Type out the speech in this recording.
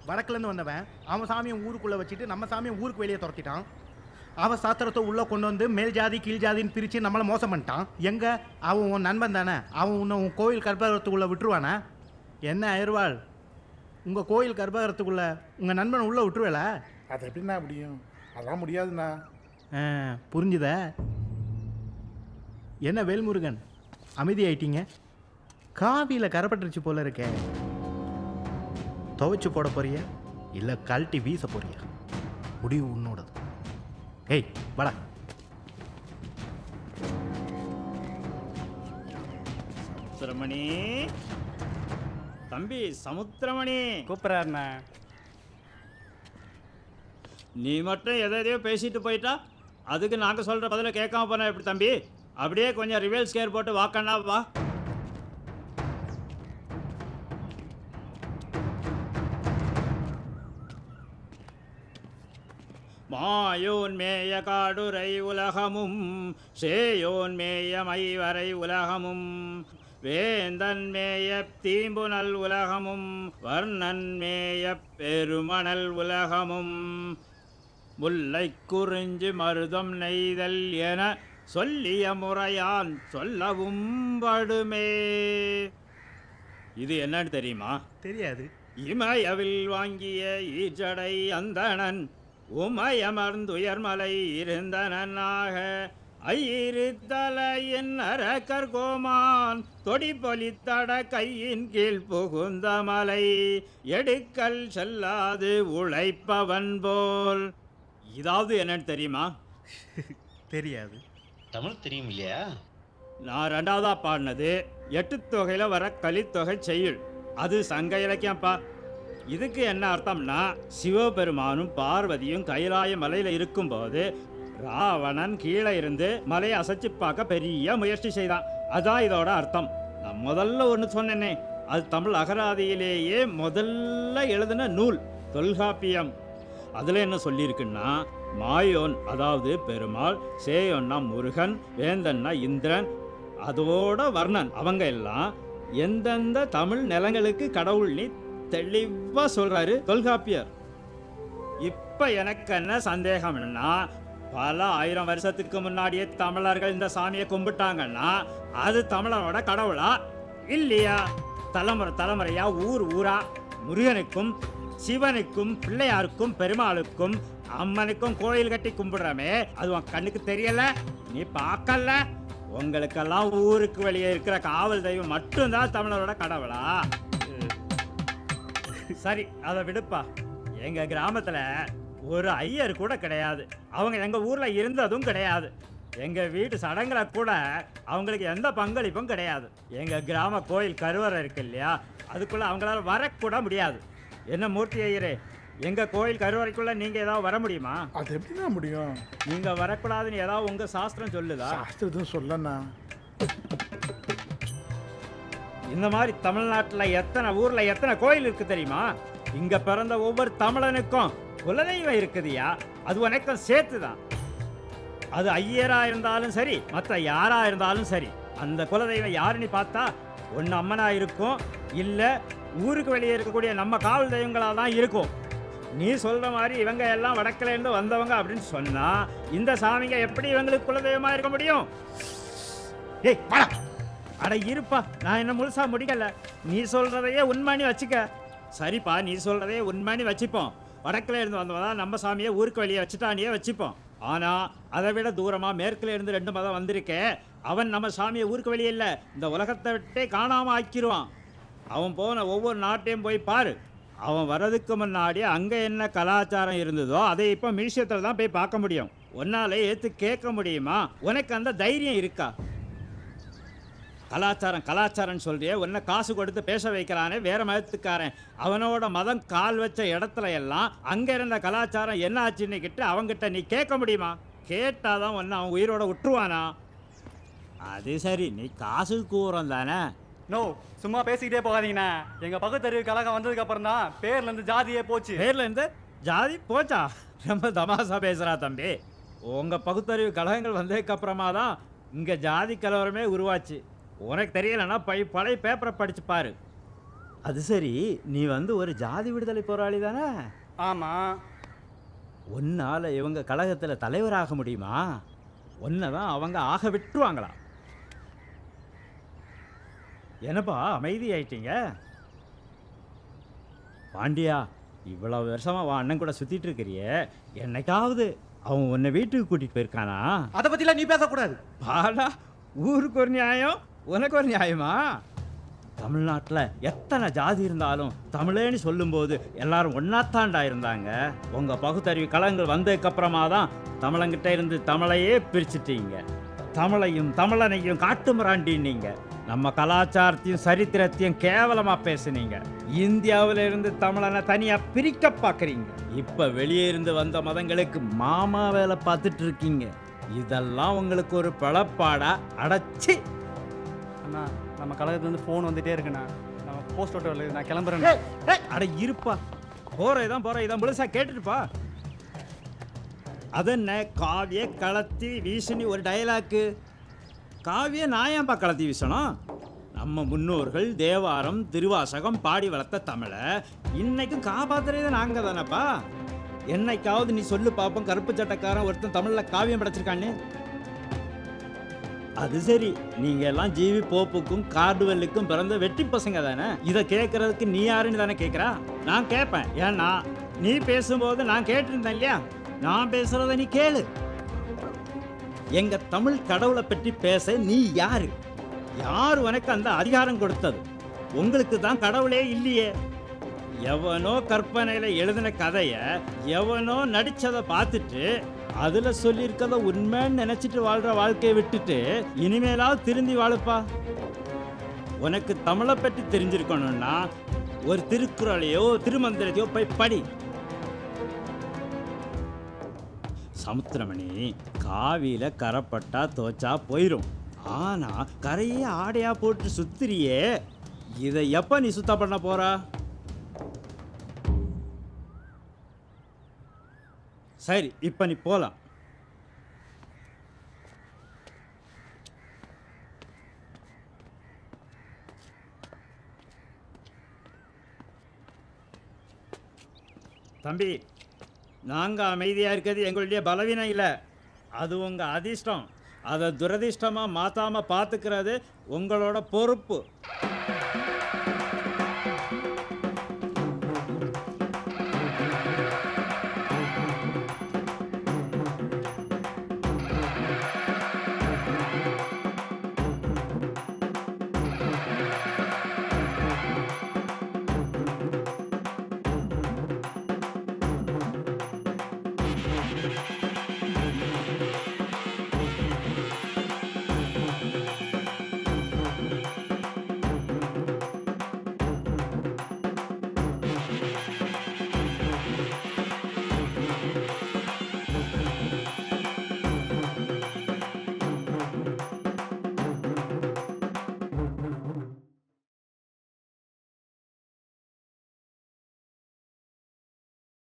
வடக்குலேருந்து வந்தவன் அவன் சாமியை ஊருக்குள்ளே வச்சுட்டு நம்ம சாமியை ஊருக்கு வெளியே துரத்திட்டான். அவன் சாத்திரத்தை உள்ளே கொண்டு வந்து மேல் ஜாதி கீழ் ஜாதின்னு பிரித்து நம்மளை மோசம் பண்ணிட்டான். எங்கே அவன் உன் நண்பன் தானே, அவன் உன்னை உன் கோயில் கர்ப்பகிரகத்துக்குள்ளே விட்டுருவானே? என்ன அயர்வாள், உங்கள் கோயில் கர்ப்பகிரகத்துக்குள்ளே உங்கள் நண்பனை உள்ளே விட்டுருவேல? அது எப்படின்னா முடியும்? அதெல்லாம் முடியாதுண்ணா. புரிஞ்சுத? என்ன வேல்முருகன் அமைதி ஆயிட்டீங்க? காவியில் கரப்பட்டுருச்சு போல இருக்கே. துவைச்சு போட போறியா இல்லை கழட்டி வீச போறியா? முடிவு உன்னோடது. ஏய் வாடா. சமுத்திரமணி தம்பி, சமுத்திரமணி கூப்பிட்றாருண்ணா. நீ மட்டும் எதையோ பேசிட்டு போயிட்டா அதுக்கு நாங்கள் சொல்கிற பதில கேட்காம போனா எப்படி தம்பி? அப்படியே கொஞ்சம் ரிவெல் ஸ்கேர் போட்டு வாக்கண்ணா வா. மாயோன் மேய காடுரை உலகமும் சேயோன் மேய மைவரை உலகமும் வேந்தன் மேய தீம்புனல் உலகமும் வர்ணன் மேய பெருமணல் உலகமும் முல்லை குறிஞ்சி மருதம் நெய்தல் என சொல்லிய முறையான் சொல்லவும் படுமே. இது என்னன்னு தெரியுமா? தெரியாது. இமயவில் வாங்கிய ஈச்சடை அந்தணன் உமையமர்ந்துயர்மலை இருந்தனாக ஐயிருத்தலையின் அரக்கர் கோமான் தொடி பொலித்தட கையின் கீழ் புகுந்த மலை எடுக்கல் செல்லாது உழைப்பவன் போல். இதாவது என்னன்னு தெரியுமா? தெரியாது. தமிழ் தெரியும் இல்லையா? நான் ரெண்டாவதா பாடினது 8 தொகையில் வர கலித்தொகை செய்யுள். அது சங்க இலக்கியம்ப்பா. இதுக்கு என்ன அர்த்தம்னா, சிவபெருமானும் பார்வதியும் கைலாய மலையில் இருக்கும்போது ராவணன் கீழே இருந்து மலையை அசைச்சு பார்க்க பெரிய முயற்சி செய்தான். அதான் இதோட அர்த்தம். நான் முதல்ல ஒன்று சொன்னேனே, அது தமிழ் அகராதியிலேயே முதல்ல எழுதின நூல் தொல்காப்பியம். அதில் என்ன சொல்லியிருக்குன்னா, மாயோன் அதாவது பெருமாள், சேயோன்னா முருகன், வேந்தன்னா இந்திரன், அதோட வர்ணன் அவங்க எல்லாம் எந்தெந்த தமிழ் நிலங்களுக்கு கடவுள்னு தெளிவாக சொல்றாரு தொல்காப்பியர். இப்போ எனக்கு என்ன சந்தேகம்னா, பல 1000 வருஷத்துக்கு முன்னாடியே தமிழர்கள் இந்த சாமியை கும்பிட்டாங்கன்னா அது தமிழரோட கடவுளா இல்லையா? தலைமுறை தலைமுறையா ஊர் ஊரா முருகனுக்கும் சிவனுக்கும் பிள்ளையாருக்கும் பெருமாளுக்கும் அம்மனுக்கும் கோயில் கட்டி கும்பிடுறமே, அது உன் கண்ணுக்கு தெரியல? நீ பார்க்கல? உங்களுக்கெல்லாம் ஊருக்கு வெளியே இருக்கிற காவல் தெய்வம் மட்டும்தான் தமிழரோட கடவுளா? சரி, அதை விடுப்பா. எங்க கிராமத்துல ஒரு ஐயர் கூட கிடையாது. அவங்க எங்க ஊர்ல இருந்ததும் கிடையாது. எங்க வீட்டு சடங்குல கூட அவங்களுக்கு எந்த பங்களிப்பும் கிடையாது. எங்க கிராம கோயில் கருவறை இருக்கு இல்லையா, அதுக்குள்ள அவங்களால வரக்கூட முடியாது. என்ன மூர்த்தி ஐயரே, எங்க கோயில் கருவறைக்குள்ள நீங்க ஏதாவது வர முடியுமா? அது எப்படின்னா முடியும்? நீங்க வரக்கூடாதுன்னு ஏதாவது உங்க சாஸ்திரம் சொல்லுதா? சாஸ்திரம் சொல்லண்ணா. இந்த மாதிரி தமிழ்நாட்டில் எத்தனை ஊர்ல எத்தனை கோயில் இருக்கு தெரியுமா? இங்க பிறந்த ஒவ்வொரு தமிழனுக்கும் குலதெய்வம் இருக்குதுயா. அது உனக்கும் சேர்த்து தான். அது ஐயரா இருந்தாலும் சரி, மற்ற யாரா இருந்தாலும் சரி, அந்த குலதெய்வம் யாருன்னு பார்த்தா ஒன்று அம்மனா இருக்கும், இல்லை ஊருக்கு வெளியே இருக்கக்கூடிய நம்ம காவல் தெய்வங்களாக தான் இருக்கும். நீ சொல்ற மாதிரி இவங்க எல்லாம் வடக்கில இருந்து வந்தவங்க அப்படின்னு சொன்னா இந்த சாமிங்க எப்படி இவங்களுக்கு குலதெய்வமா இருக்க முடியும்? ஏய் வாடா. அட இருப்பா, நான் என்ன முழுசா முடிக்கல. நீ சொல்றதையே உண்மைன்னு வச்சுக்க. சரிப்பா, நீ சொல்றதையே உண்மைன்னு வச்சுப்போம். வடக்கில் இருந்து வந்தவன் தான் நம்ம சாமியை ஊருக்கு வெளியே வச்சுட்டானியே வச்சுப்போம். ஆனால் அதை விட தூரமாக மேற்கில் இருந்து 2 மதம் வந்திருக்கே, அவன் நம்ம சாமியை ஊருக்கு வெளியே இல்லை, இந்த உலகத்தை விட்டே காணாமல் ஆக்கிடுவான். அவன் போன ஒவ்வொரு நாட்டையும் போய் பாரு. அவன் வர்றதுக்கு முன்னாடி அங்கே என்ன கலாச்சாரம் இருந்ததோ அதை இப்போ மியூசியத்தில் தான் போய் பார்க்க முடியும். ஒன்னாலே ஏற்று கேட்க முடியுமா? உனக்கு அந்த தைரியம் இருக்கா? கலாச்சாரம் கலாச்சாரம்னு சொல்றியே, உன்னை காசு கொடுத்து பேச வைக்கிறானே வேற மதத்துக்காரன், அவனோட மதம் கால் வச்ச இடத்துல எல்லாம் அங்க இருந்த கலாச்சாரம் என்ன ஆச்சுன்னு கிட்ட அவங்கிட்ட நீ கேட்க முடியுமா? கேட்டாதான் ஒன்று அவன் உயிரோட விட்டுருவானா? அது சரி, நீ காசு கூறும் தானே? நோ, சும்மா பேசிக்கிட்டே போகாதீங்கண்ணா. எங்க பகுத்தறிவு கழகம் வந்ததுக்கு அப்புறம் தான் பேர்ல இருந்து ஜாதியே போச்சு. பேர்ல இருந்து ஜாதி போச்சா? ரொம்ப தமாசா பேசுறா தம்பி. உங்க பகுத்தறிவு கழகங்கள் வந்ததுக்கு அப்புறமா தான் இங்க ஜாதி கலவரமே உருவாச்சு. உனக்கு தெரியலன்னா பழைய பேப்பரை படிச்சு பாரு. அது சரி, நீ வந்து ஒரு ஜாதி விடுதலை போராளி தானே? ஆமாம். உன்னால இவங்க கழகத்தில் தலைவராக முடியுமா? உன்னை தான் அவங்க ஆக விட்டுருவாங்களா? என்னப்பா அமைதி ஆயிட்டீங்க? பாண்டியா, இவ்வளவு வருஷமா அவன் அண்ணன் கூட சுத்திட்டு இருக்கிறியே, என்னைக்காவது அவன் உன்னை வீட்டுக்கு கூட்டிட்டு போயிருக்கானா? அதை பற்றிலாம் நீ பேசக்கூடாது. பாடா, ஊருக்கு ஒரு நியாயம் உனக்கு ஒரு நியாயமா? தமிழ்நாட்டில் எத்தனை ஜாதி இருந்தாலும் தமிழேன்னு சொல்லும்போது எல்லாரும் ஒன்னாத்தாண்டா இருந்தாங்க. உங்கள் பகுத்தறிவு கலங்கள் வந்ததுக்கு அப்புறமா தான் தமிழங்கிட்ட இருந்து தமிழையே பிரிச்சுட்டீங்க. தமிழையும் தமிழனையும் காட்டுமிராண்டினீங்க. நம்ம கலாச்சாரத்தையும் சரித்திரத்தையும் கேவலமாக பேசுனீங்க. இந்தியாவில இருந்து தமிழனை தனியாக பிரிக்க பார்க்குறீங்க. இப்போ வெளியே இருந்து வந்த மதங்களுக்கு மாமா வேலை பார்த்துட்டு இருக்கீங்க. இதெல்லாம் உங்களுக்கு ஒரு பழப்பாடா? அடைச்சி அண்ணா, நம்ம கழகத்துலேருந்து ஃபோன் வந்துட்டே இருக்குண்ணா. நம்ம போஸ்ட் ஓட்டரில் நான் கிளம்புறேன். அட இருப்பா, போறதான் இதான் முழுசா கேட்டுட்டுப்பா. அதென்ன காவிய களத்தி வீசுனி ஒரு டயலாக்கு? காவிய நான் ஏன்பா களத்தி வீசணும்? நம்ம முன்னோர்கள் தேவாரம் திருவாசகம் பாடி வளர்த்த தமிழை இன்னைக்கும் காப்பாத்துறதே நாங்கள் தானேப்பா. என்னைக்காவது நீ சொல்லு பார்ப்போம், கருப்பு சட்டக்காரன் ஒருத்தன் தமிழில் காவியம் படைச்சிருக்கான்னு. அது சரி, நீங்க எல்லாம் ஜிவி போப்புக்கும் கார்டுவெல்லுக்கும் பிறந்த வெட்டி பசங்க தானே. இதை கேட்கறதுக்கு நீ யாருன்னு தானே கேட்குறா? நான் கேட்பேன். ஏன்னா நீ பேசும்போது நான் கேட்டிருந்தேன் இல்லையா? நான் பேசுறத நீ கேளு. எங்க தமிழ் கடவுளை பற்றி பேச நீ யாரு? யார் உனக்கு அந்த அதிகாரம் கொடுத்தது? உங்களுக்கு தான் கடவுளே இல்லையே. எவனோ கற்பனையில எழுதின கதையை எவனோ நடிச்சதை பார்த்துட்டு அதுல சொல்லியிருக்கத உண்மைன்னு நினைச்சிட்டு வாழ்ற வாழ்க்கையை விட்டுட்டு இனிமேலாவது திருந்தி வாழுப்பா. உனக்கு தமிழை பற்றி தெரிஞ்சிருக்கணும்னா ஒரு திருக்குறளையோ திருமந்திரத்தையோ போய் படி. சமுத்திரமணி, காவியில கரைப்பட்டா தோச்சா போயிரும். ஆனா கரையே ஆடையா போட்டு சுத்திரியே, இதை எப்ப நீ சுத்தம் பண்ண போறா? சரி, இப்ப நீ போலாம். தம்பி, நாங்க அமைதியா இருக்கிறது எங்களுடைய பலவீனம் இல்லை, அது உங்க அதிர்ஷ்டம். அதை துரதிர்ஷ்டமா மாத்தாம பார்த்துக்கிறது உங்களோட பொறுப்பு.